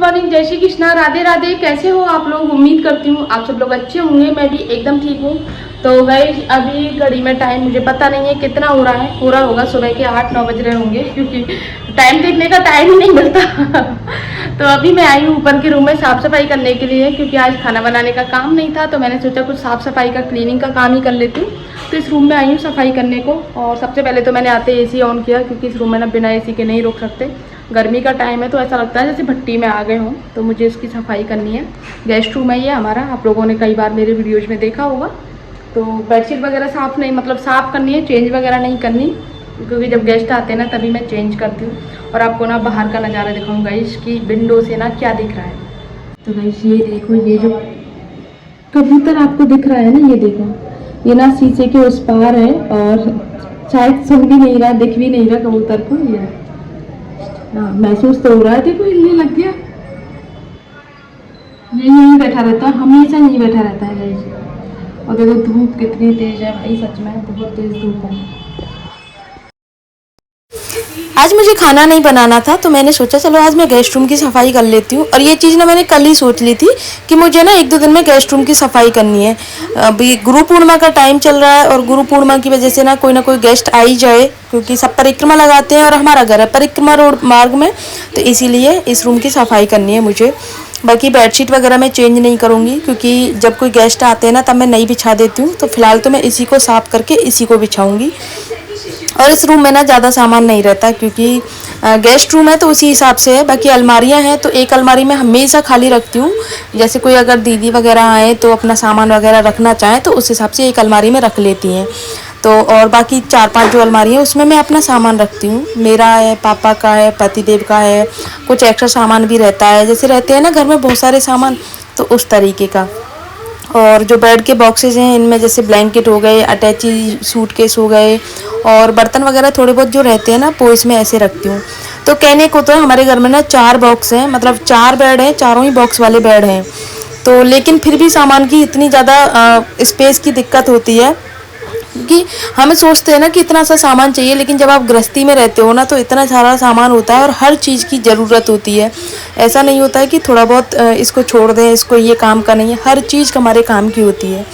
Morning, जय श्री कृष्णा, राधे राधे। कैसे हो आप लोग? उम्मीद करती हूँ आप सब लोग अच्छे होंगे। मैं भी एकदम ठीक हूँ। तो गाइस अभी घड़ी में टाइम मुझे पता नहीं है कितना हो रहा है, हो रहा होगा सुबह के 8-9 बज रहे होंगे, क्योंकि टाइम देखने का टाइम ही नहीं मिलता। तो अभी मैं आई हूँ ऊपर के रूम में साफ़ सफाई करने के लिए, क्योंकि आज खाना बनाने का काम नहीं था, तो मैंने सोचा कुछ साफ़ सफाई का, क्लीनिंग का काम ही कर लेती हूँ। तो इस रूम में आई हूँ सफाई करने को। और सबसे पहले तो मैंने आते एसी ऑन किया, क्योंकि इस रूम में ना बिना एसी के नहीं रुक सकते। गर्मी का टाइम है तो ऐसा लगता है जैसे भट्टी में आ गए हों। तो मुझे इसकी सफाई करनी है। गेस्ट रूम है ये हमारा, आप लोगों ने कई बार मेरे वीडियोज़ में देखा होगा। तो बेडशीट वगैरह साफ़ नहीं, मतलब साफ़ करनी है, चेंज वगैरह नहीं करनी, क्योंकि जब गेस्ट आते हैं ना तभी मैं चेंज करती हूँ। और आपको ना बाहर का नज़ारा दिखाऊंगा इसकी विंडो से ना क्या दिख रहा है। तो गाइस ये देखो, ये जो कबूतर आपको दिख रहा है ना, ये देखो, ये ना शीशे के उस पार है और शायद सुन भी नहीं रहा, दिख भी नहीं रहा कबूतर को। ये हाँ, महसूस तो हो रहा है। देखो ये लग गया, ये यहीं बैठा रहता है, हमेशा यहीं बैठा रहता है गाइस। और देखो धूप कितनी तेज है भाई, सच में बहुत तेज धूप है। आज मुझे खाना नहीं बनाना था, तो मैंने सोचा चलो आज मैं गेस्ट रूम की सफाई कर लेती हूँ। और ये चीज़ ना मैंने कल ही सोच ली थी कि मुझे ना 1-2 दिन में गेस्ट रूम की सफाई करनी है। अभी गुरु पूर्णिमा का टाइम चल रहा है और गुरु पूर्णिमा की वजह से ना कोई गेस्ट आ ही जाए, क्योंकि सब परिक्रमा लगाते हैं और हमारा घर है परिक्रमा रोड मार्ग में, तो इसीलिए इस रूम की सफाई करनी है मुझे। बाकी बेडशीट वगैरह मैं चेंज नहीं करूँगी, क्योंकि जब कोई गेस्ट आते हैं ना तब मैं नई बिछा देती हूँ। तो फिलहाल तो मैं इसी को साफ़ करके इसी को बिछाऊँगी। और इस रूम में ना ज़्यादा सामान नहीं रहता, क्योंकि गेस्ट रूम है तो उसी हिसाब से है। बाकी अलमारियां हैं तो एक अलमारी में हमेशा खाली रखती हूँ, जैसे कोई अगर दीदी वगैरह आए तो अपना सामान वगैरह रखना चाहें तो उस हिसाब से एक अलमारी में रख लेती हैं। तो और बाकी 4-5 जो अलमारी है उसमें मैं अपना सामान रखती हूँ। मेरा है, पापा का है, पतिदेव का है, कुछ एक्स्ट्रा सामान भी रहता है, जैसे रहते हैं ना घर में बहुत सारे सामान, तो उस तरीके का। और जो बेड के बॉक्सेस हैं इनमें जैसे ब्लैंकेट हो गए, अटैची सूटकेस हो गए, और बर्तन वगैरह थोड़े बहुत जो रहते हैं ना वो इसमें ऐसे रखती हूँ। तो कहने को तो हमारे घर में ना 4 बॉक्स हैं, मतलब 4 बेड हैं, चारों ही बॉक्स वाले बेड हैं। तो लेकिन फिर भी सामान की इतनी ज़्यादा स्पेस की दिक्कत होती है, क्योंकि हमें सोचते हैं ना कि इतना सा सामान चाहिए, लेकिन जब आप गृहस्थी में रहते हो ना तो इतना सारा सामान होता है और हर चीज़ की ज़रूरत होती है। ऐसा नहीं होता है कि थोड़ा बहुत इसको छोड़ दें, इसको ये काम का नहीं है, हर चीज़ हमारे काम की होती है।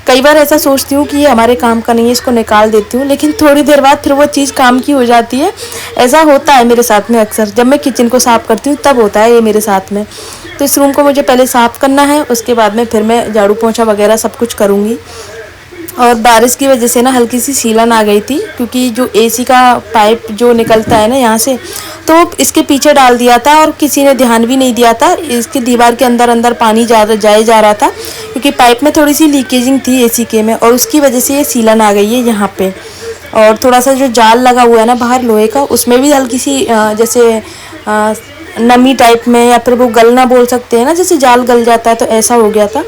कई बार ऐसा सोचती हूँ कि ये हमारे काम का नहीं है, इसको निकाल देती हूँ, लेकिन थोड़ी देर बाद फिर वो चीज़ काम की हो जाती है। ऐसा होता है मेरे साथ में अक्सर, जब मैं किचन को साफ़ करती हूँ तब होता है ये मेरे साथ में। तो इस रूम को मुझे पहले साफ़ करना है, उसके बाद में फिर मैं झाड़ू पोंछा वगैरह सब कुछ करूँगी। और बारिश की वजह से ना हल्की सी सीलन आ गई थी, क्योंकि जो एसी का पाइप जो निकलता है ना यहाँ से, तो इसके पीछे डाल दिया था और किसी ने ध्यान भी नहीं दिया था। इसकी दीवार के अंदर अंदर पानी जाए जा रहा था, क्योंकि पाइप में थोड़ी सी लीकेजिंग थी एसी के में, और उसकी वजह से ये सीलन आ गई है यहाँ पे। और थोड़ा सा जो जाल लगा हुआ है ना बाहर लोहे का, उसमें भी हल्की सी जैसे नमी टाइप में, या फिर वो गलना बोल सकते हैं ना, जैसे जाल गल जाता है, तो ऐसा हो गया था।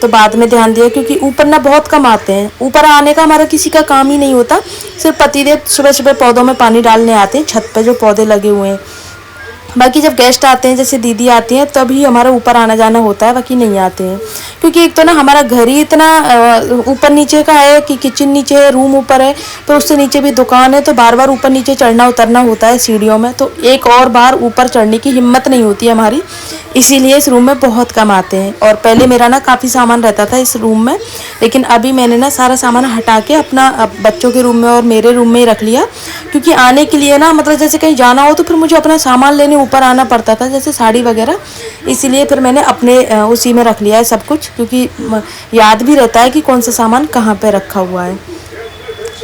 तो बाद में ध्यान दिया, क्योंकि ऊपर ना बहुत कम आते हैं, ऊपर आने का हमारा किसी का काम ही नहीं होता। सिर्फ पतिदेव सुबह सुबह पौधों में पानी डालने आते हैं, छत पे जो पौधे लगे हुए हैं। बाकी जब गेस्ट आते हैं, जैसे दीदी आती हैं, तभी हमारा ऊपर आना जाना होता है, बाकी नहीं आते हैं। क्योंकि एक तो ना हमारा घर ही इतना ऊपर नीचे का है कि किचन नीचे है, रूम ऊपर है, तो उससे नीचे भी दुकान है, तो बार बार ऊपर नीचे चढ़ना उतरना होता है सीढ़ियों में, तो एक और बार ऊपर चढ़ने की हिम्मत नहीं होती है हमारी, इसीलिए इस रूम में बहुत कम आते हैं। और पहले मेरा ना काफ़ी सामान रहता था इस रूम में, लेकिन अभी मैंने ना सारा सामान हटा के अपना बच्चों के रूम में और मेरे रूम में ही रख लिया, क्योंकि आने के लिए ना, मतलब जैसे कहीं जाना हो तो फिर मुझे अपना सामान लेने ऊपर आना पड़ता था, जैसे साड़ी वगैरह, इसीलिए फिर मैंने अपने उसी में रख लिया है सब कुछ, क्योंकि याद भी रहता है कि कौन सा सामान कहाँ पे रखा हुआ है।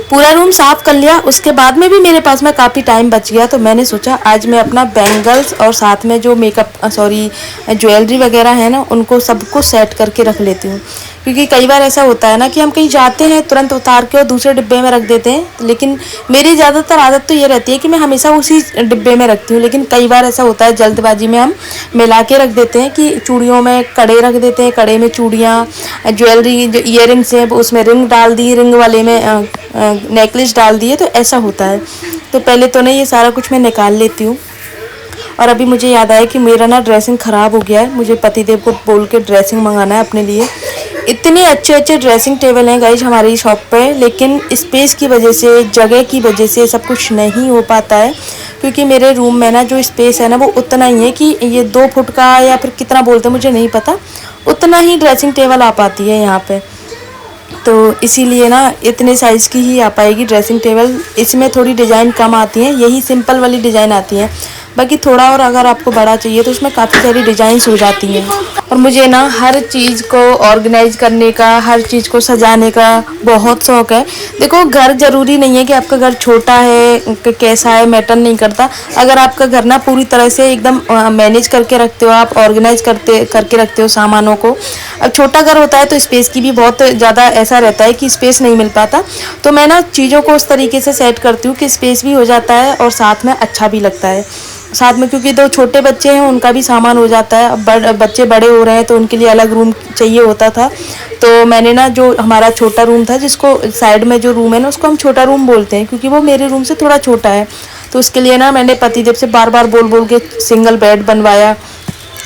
पूरा रूम साफ़ कर लिया, उसके बाद में भी मेरे पास में काफ़ी टाइम बच गया, तो मैंने सोचा आज मैं अपना बैंगल्स और साथ में जो ज्वेलरी वगैरह है ना, उनको सबको सेट करके रख लेती हूँ। क्योंकि कई बार ऐसा होता है ना कि हम कहीं जाते हैं तुरंत उतार के और दूसरे डिब्बे में रख देते हैं, लेकिन मेरी ज़्यादातर आदत तो ये रहती है कि मैं हमेशा उसी डिब्बे में रखती हूँ। लेकिन कई बार ऐसा होता है जल्दबाजी में हम मिला के रख देते हैं, कि चूड़ियों में कड़े रख देते हैं, कड़े में चूड़ियाँ, ज्वेलरी जो ईयरिंग्स हैं उसमें रिंग डाल दी, रिंग वाले में नेकलेस डाल दिए, तो ऐसा होता है। तो पहले तो नहीं, ये सारा कुछ मैं निकाल लेती हूँ। और अभी मुझे याद आया कि मेरा ना ड्रेसिंग ख़राब हो गया है, मुझे पतिदेव को बोल के ड्रेसिंग मंगाना है अपने लिए। इतने अच्छे अच्छे ड्रेसिंग टेबल हैं गाइज हमारी शॉप पे, लेकिन स्पेस की वजह से, जगह की वजह से सब कुछ नहीं हो पाता है। क्योंकि मेरे रूम में ना जो स्पेस है ना वो उतना ही है कि ये 2 फुट का या फिर कितना बोलते हैं मुझे नहीं पता, उतना ही ड्रेसिंग टेबल आ पाती है यहाँ पे। तो इसीलिए ना इतने साइज़ की ही आ पाएगी ड्रेसिंग टेबल। इसमें थोड़ी डिज़ाइन कम आती हैं, यही सिंपल वाली डिज़ाइन आती है। बाकी थोड़ा और अगर आपको बड़ा चाहिए तो उसमें काफ़ी सारी डिज़ाइंस हो जाती हैं। और मुझे ना हर चीज़ को ऑर्गेनाइज करने का, हर चीज़ को सजाने का बहुत शौक़ है। देखो घर ज़रूरी नहीं है कि आपका घर छोटा है कैसा है मैटर नहीं करता। अगर आपका घर ना पूरी तरह से एकदम मैनेज करके रखते हो, आप ऑर्गेनाइज करके रखते हो सामानों को। अब छोटा घर होता है तो स्पेस की भी बहुत ज़्यादा ऐसा रहता है कि स्पेस नहीं मिल पाता। तो मैं ना चीज़ों को उस तरीके से सेट करती हूँ कि स्पेस भी हो जाता है और साथ में अच्छा भी लगता है। साथ में क्योंकि 2 छोटे बच्चे हैं उनका भी सामान हो जाता है। अब बच्चे बड़े हो रहे हैं तो उनके लिए अलग रूम चाहिए होता था। तो मैंने ना जो हमारा छोटा रूम था, जिसको साइड में जो रूम है ना उसको हम छोटा रूम बोलते हैं क्योंकि वो मेरे रूम से थोड़ा छोटा है। तो उसके लिए ना मैंने पतिदेव से बार बार बोल बोल के सिंगल बेड बनवाया।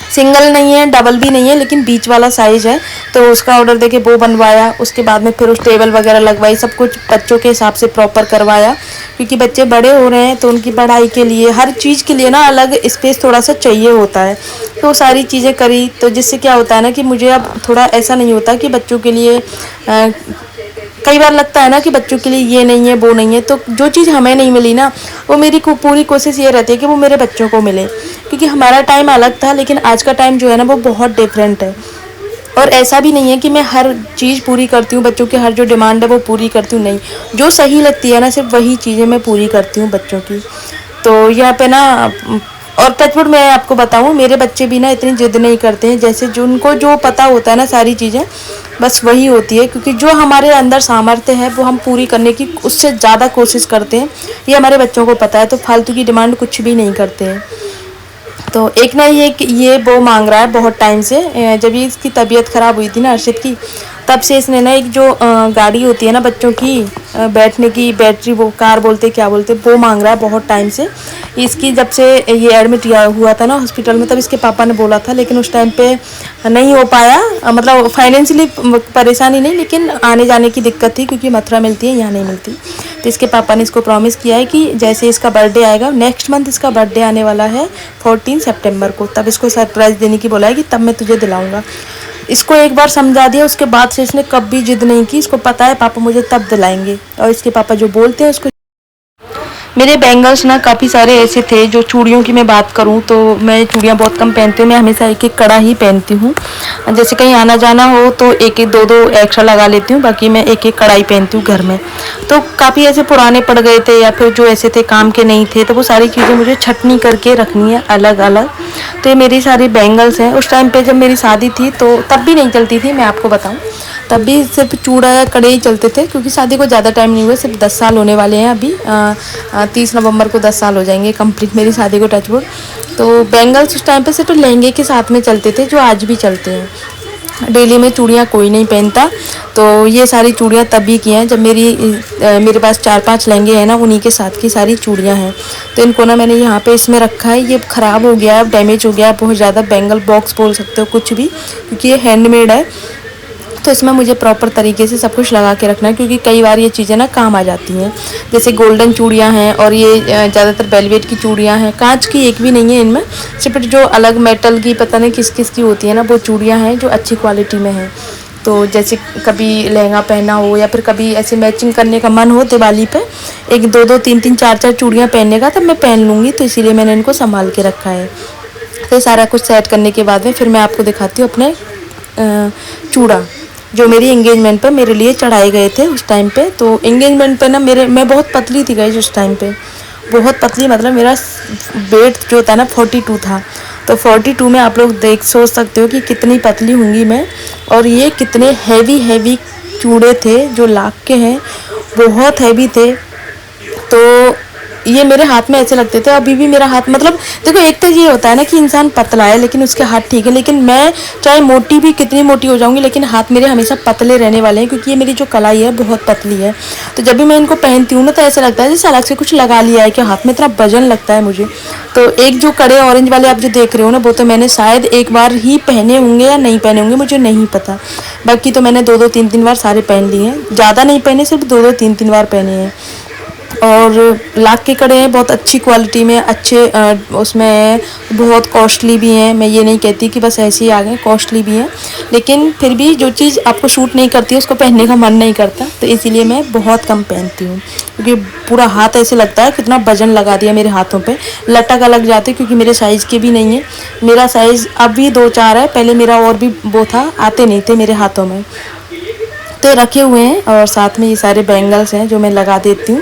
सिंगल नहीं है, डबल भी नहीं है, लेकिन बीच वाला साइज़ है। तो उसका ऑर्डर देके वो बनवाया। उसके बाद में फिर उस टेबल वगैरह लगवाई, सब कुछ बच्चों के हिसाब से प्रॉपर करवाया क्योंकि बच्चे बड़े हो रहे हैं तो उनकी पढ़ाई के लिए हर चीज़ के लिए ना अलग स्पेस थोड़ा सा चाहिए होता है। तो सारी चीज़ें करी तो जिससे क्या होता है ना कि मुझे अब थोड़ा ऐसा नहीं होता कि बच्चों के लिए कई बार लगता है ना कि बच्चों के लिए ये नहीं है वो नहीं है। तो जो चीज़ हमें नहीं मिली ना वो मेरी पूरी कोशिश ये रहती है कि वो मेरे बच्चों को मिले, क्योंकि हमारा टाइम अलग था लेकिन आज का टाइम जो है ना वो बहुत डिफरेंट है। और ऐसा भी नहीं है कि मैं हर चीज़ पूरी करती हूँ, बच्चों की हर जो डिमांड है वो पूरी करती हूँ, नहीं। जो सही लगती है ना सिर्फ वही चीज़ें मैं पूरी करती हूँ बच्चों की। तो यहाँ पे ना और टचवुड मैं आपको बताऊँ मेरे बच्चे भी ना इतनी जिद नहीं करते हैं। जैसे जो उनको जो पता होता है ना सारी चीज़ें बस वही होती है, क्योंकि जो हमारे अंदर सामर्थ्य है वो हम पूरी करने की उससे ज़्यादा कोशिश करते हैं। ये हमारे बच्चों को पता है, तो फालतू की डिमांड कुछ भी नहीं करते हैं। तो एक ना ये वो मांग रहा है बहुत टाइम से। जब ये इसकी तबीयत ख़राब हुई थी ना अर्शित की, तब से इसने ना एक जो गाड़ी होती है ना बच्चों की बैठने की, बैटरी वो कार बोलते क्या बोलते, वो मांग रहा है बहुत टाइम से। इसकी जब से ये एडमिट हुआ था ना हॉस्पिटल में तब इसके पापा ने बोला था, लेकिन उस टाइम पे नहीं हो पाया। मतलब फाइनेंशियली परेशानी नहीं, लेकिन आने जाने की दिक्कत थी क्योंकि मथुरा मिलती है यहाँ नहीं मिलती। तो इसके पापा ने इसको प्रॉमिस किया है कि जैसे इसका बर्थडे आएगा, नेक्स्ट मंथ इसका बर्थडे आने वाला है 14 सितंबर को, तब इसको सरप्राइज़ देने की बोला है कि तब मैं तुझे दिलाऊंगा। इसको एक बार समझा दिया, उसके बाद से इसने कभी जिद नहीं की। इसको पता है पापा मुझे तब दिलाएंगे, और इसके पापा जो बोलते हैं उसको। मेरे बैंगल्स ना काफ़ी सारे ऐसे थे। जो चूड़ियों की मैं बात करूँ तो मैं चूड़ियाँ बहुत कम पहनती हूँ, मैं हमेशा एक एक कड़ा ही पहनती हूँ। जैसे कहीं आना जाना हो तो एक एक दो एक्स्ट्रा लगा लेती हूँ, बाकी मैं एक एक कड़ा ही पहनती हूँ घर में। तो काफ़ी ऐसे पुराने पड़ गए थे या फिर जो ऐसे थे काम के नहीं थे, तो वो सारी चीज़ें मुझे छटनी करके रखनी है अलग अलग। तो ये मेरी सारी बैंगल्स हैं। उस टाइम पर जब मेरी शादी थी तो तब भी नहीं चलती थी, मैं आपको बताऊँ, तब भी सिर्फ चूड़ा या कड़े ही चलते थे, क्योंकि शादी को ज़्यादा टाइम नहीं हुआ, सिर्फ 10 साल होने वाले हैं अभी। 30 नवंबर को 10 साल हो जाएंगे कंप्लीट मेरी शादी को, टचवुड। तो बैंगल्स उस टाइम पे सिर्फ लहंगे के साथ में चलते थे, जो आज भी चलते हैं। डेली में चूड़ियाँ कोई नहीं पहनता। तो ये सारी चूड़ियाँ तभी की हैं जब मेरे पास 4-5 लहंगे हैं ना, उन्हीं के साथ की सारी चूड़ियाँ हैं। तो इनको ना मैंने यहाँ पे इसमें रखा है। ये ख़राब हो गया है, डैमेज हो गया है बहुत ज़्यादा, बैंगल बॉक्स बोल सकते हो कुछ भी, क्योंकि ये हैंडमेड है। तो इसमें मुझे प्रॉपर तरीके से सब कुछ लगा के रखना है, क्योंकि कई बार ये चीज़ें ना काम आ जाती हैं। जैसे गोल्डन चूड़ियाँ हैं, और ये ज़्यादातर वेलवेट की चूड़ियाँ हैं, कांच की एक भी नहीं है इनमें, सिर्फ जो अलग मेटल की पता नहीं किस किस की होती है ना, वो चूड़ियाँ हैं जो अच्छी क्वालिटी में हैं। तो जैसे कभी लहंगा पहना हो या फिर कभी ऐसे मैचिंग करने का मन हो दिवाली पे, एक 2-2, 3-3, 4-4 चूड़ियाँ पहनने का, तब मैं पहन लूँगी। तो इसीलिए मैंने इनको संभाल के रखा है। तो सारा कुछ सेट करने के बाद में फिर मैं आपको दिखाती हूँ अपने चूड़ा जो मेरी एंगेजमेंट पे मेरे लिए चढ़ाए गए थे उस टाइम पे। तो एंगेजमेंट पे ना मैं बहुत पतली थी गाइस उस टाइम पे, बहुत पतली। मतलब मेरा वेट जो था ना 42 था। तो 42 में आप लोग सोच सकते हो कि कितनी पतली होंगी मैं। और ये कितने हैवी चूड़े थे जो लाख के हैं, बहुत हैवी थे। तो ये मेरे हाथ में ऐसे लगते थे, अभी भी मेरा हाथ, मतलब देखो एक तो ये होता है ना कि इंसान पतला है लेकिन उसके हाथ ठीक है, लेकिन मैं चाहे मोटी भी कितनी मोटी हो जाऊंगी लेकिन हाथ मेरे हमेशा पतले रहने वाले हैं, क्योंकि ये मेरी जो कलाई है बहुत पतली है। तो जब भी मैं इनको पहनती हूँ ना तो ऐसा लगता है जैसे अलग से कुछ लगा लिया है कि हाथ में इतना वजन लगता है मुझे। तो एक जो कड़े ऑरेंज वाले आप जो देख रहे हो ना, वो तो मैंने शायद एक बार ही पहने होंगे या नहीं पहने होंगे, मुझे नहीं पता। बाकी तो मैंने 2-2, 3-3 बार सारे पहन लिए हैं, ज़्यादा नहीं पहने, सिर्फ 2-2, 3-3 बार पहने हैं। और लाख के कड़े हैं, बहुत अच्छी क्वालिटी में, अच्छे उसमें बहुत कॉस्टली भी हैं। मैं ये नहीं कहती कि बस ऐसे ही आ गए, कॉस्टली भी हैं, लेकिन फिर भी जो चीज़ आपको सूट नहीं करती उसको पहनने का मन नहीं करता, तो इसीलिए मैं बहुत कम पहनती हूँ। क्योंकि पूरा हाथ ऐसे लगता है कितना वजन लगा दिया मेरे हाथों पे, लटक अलग जाते, क्योंकि मेरे साइज़ के भी नहीं है। मेरा साइज़ अब भी 2-4 है, पहले मेरा और भी वो था, आते नहीं थे मेरे हाथों में। तो रखे हुए हैं, और साथ में ये सारे बैंगल्स हैं जो मैं लगा देती हूँ।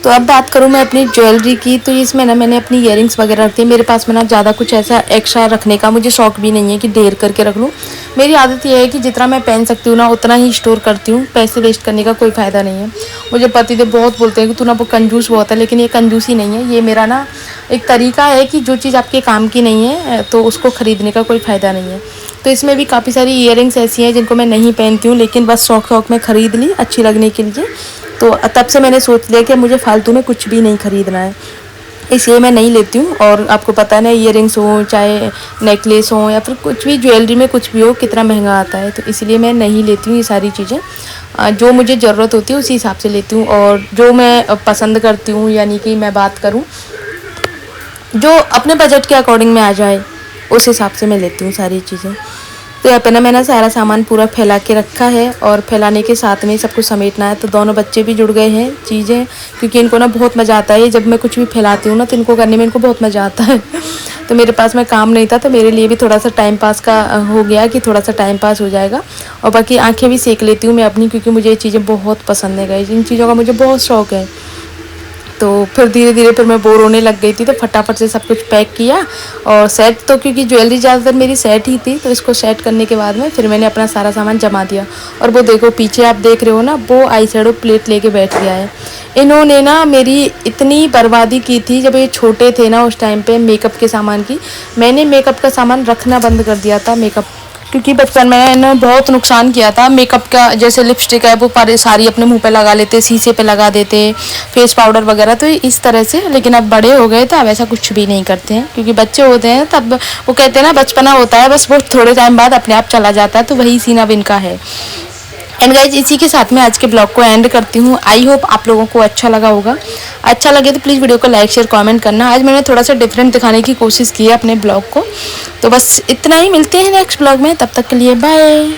तो अब बात करूँ मैं अपनी ज्वेलरी की, तो इसमें ना मैंने अपनी इयरिंग्स वगैरह रखती है। मेरे पास में ना ज़्यादा कुछ ऐसा एक्स्ट्रा रखने का मुझे शौक भी नहीं है कि ढेर करके रख लूँ। मेरी आदत ये है कि जितना मैं पहन सकती हूँ ना उतना ही स्टोर करती हूँ, पैसे वेस्ट करने का कोई फ़ायदा नहीं है। मुझे पतिदेव बहुत बोलते हैं कि तू ना वो कंजूस बहुत है, लेकिन ये कंजूसी नहीं है, ये मेरा ना एक तरीका है कि जो चीज़ आपके काम की नहीं है तो उसको ख़रीदने का कोई फ़ायदा नहीं है। तो इसमें भी काफ़ी सारी इयरिंग्स ऐसी हैं जिनको मैं नहीं पहनती हूँ, लेकिन बस शौक में ख़रीद ली अच्छी लगने के लिए। तो तब से मैंने सोच लिया कि मुझे फालतू में कुछ भी नहीं ख़रीदना है, इसलिए मैं नहीं लेती हूँ। और आपको पता है ना, इयरिंग्स हो चाहे नेकलेस हो या फिर कुछ भी ज्वेलरी में कुछ भी हो, कितना महंगा आता है, तो इसलिए मैं नहीं लेती हूँ ये सारी चीज़ें। जो मुझे ज़रूरत होती है उसी हिसाब से लेती हूँ, और जो मैं पसंद करती हूँ, यानी कि मैं बात करूँ जो अपने बजट के अकॉर्डिंग में आ जाए, उस हिसाब से मैं लेती हूँ सारी चीज़ें। तो यहाँ पे ना मैंने सारा सामान पूरा फैला के रखा है, और फैलाने के साथ में सब कुछ समेटना है। तो दोनों बच्चे भी जुड़ गए हैं चीज़ें, क्योंकि इनको ना बहुत मज़ा आता है जब मैं कुछ भी फैलाती हूँ ना, तो इनको करने में इनको बहुत मज़ा आता है। तो मेरे पास में काम नहीं था, तो मेरे लिए भी थोड़ा सा टाइम पास का हो गया कि थोड़ा सा टाइम पास हो जाएगा। और बाकी आँखें भी सेक लेती हूँ मैं अपनी, क्योंकि मुझे ये चीज़ें बहुत पसंद है गाइस, इन चीज़ों का मुझे बहुत शौक़ है। तो फिर धीरे धीरे फिर मैं बोर होने लग गई थी, तो फटाफट से सब कुछ पैक किया और सेट, तो क्योंकि ज्वेलरी ज़्यादातर मेरी सेट ही थी, तो इसको सेट करने के बाद में फिर मैंने अपना सारा सामान जमा दिया। और वो देखो पीछे आप देख रहे हो ना, वो आई शेडो प्लेट लेके बैठ गया है। इन्होंने ना मेरी इतनी बर्बादी की थी जब ये छोटे थे ना, उस टाइम पे मेकअप के सामान की। मैंने मेकअप का सामान रखना बंद कर दिया था, मेकअप, क्योंकि बचपन में इन्होंने बहुत नुकसान किया था। मेकअप का जैसे लिपस्टिक है वो सारी अपने मुंह पे लगा लेते, शीशे पे लगा देते, फेस पाउडर वगैरह, तो इस तरह से। लेकिन अब बड़े हो गए तो अब ऐसा कुछ भी नहीं करते हैं, क्योंकि बच्चे होते हैं तब वो कहते हैं ना बचपना होता है, बस वो थोड़े टाइम बाद अपने आप चला जाता है, तो वही सीन अब इनका है। एंड गाइज, इसी के साथ में आज के ब्लॉग को एंड करती हूँ। आई होप आप लोगों को अच्छा लगा होगा। अच्छा लगे तो प्लीज़ वीडियो को लाइक शेयर कमेंट करना। आज मैंने थोड़ा सा डिफरेंट दिखाने की कोशिश की है अपने ब्लॉग को। तो बस इतना ही, मिलते हैं नेक्स्ट ब्लॉग में, तब तक के लिए बाय।